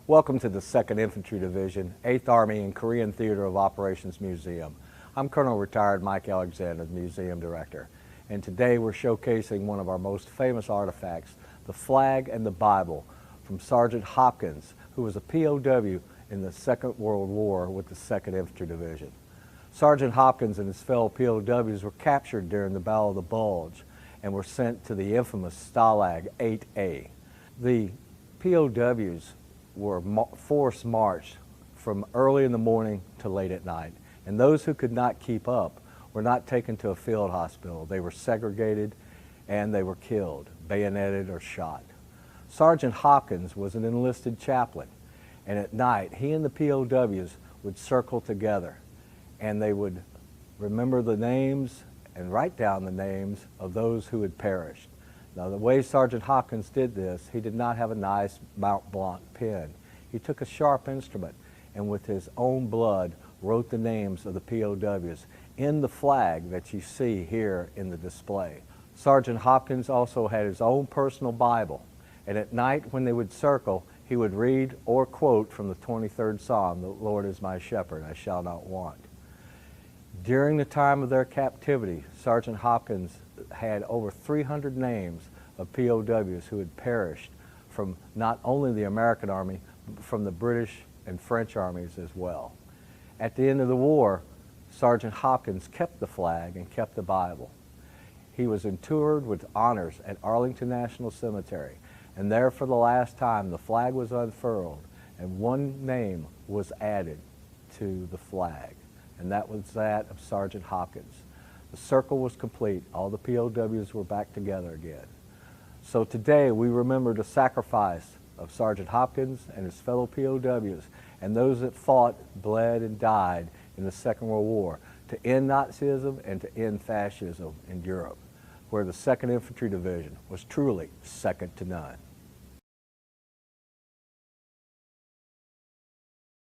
Welcome to the 2nd Infantry Division, 8th Army and Korean Theater of Operations Museum. I'm Colonel Retired Mike Alexander, the Museum Director, and today we're showcasing one of our most famous artifacts, the flag and the Bible, from Sergeant Hopkins, who was a POW in the Second World War with the 2nd Infantry Division. Sergeant Hopkins and his fellow POWs were captured during the Battle of the Bulge and were sent to the infamous Stalag 8A. The POWs were forced marched from early in the morning to late at night, and those who could not keep up were not taken to a field hospital. They were segregated and they were killed, bayoneted or shot. Sergeant Hopkins was an enlisted chaplain, and at night he and the POWs would circle together and they would remember the names and write down the names of those who had perished. Now, the way Sergeant Hopkins did this, he did not have a nice Mont Blanc pen. He took a sharp instrument and with his own blood wrote the names of the POWs in the flag that you see here in the display. Sergeant Hopkins also had his own personal Bible, and at night when they would circle, he would read or quote from the 23rd Psalm, "The Lord is my shepherd, I shall not want." During the time of their captivity, Sergeant Hopkins had over 300 names of POWs who had perished from not only the American Army, but from the British and French armies as well. At the end of the war, Sergeant Hopkins kept the flag and kept the Bible. He was interred with honors at Arlington National Cemetery, and there for the last time the flag was unfurled and one name was added to the flag, and that was that of Sergeant Hopkins. The circle was complete. All the POWs were back together again. So today we remember the sacrifice of Sergeant Hopkins and his fellow POWs and those that fought, bled, and died in the Second World War to end Nazism and to end fascism in Europe, where the 2nd Infantry Division was truly second to none.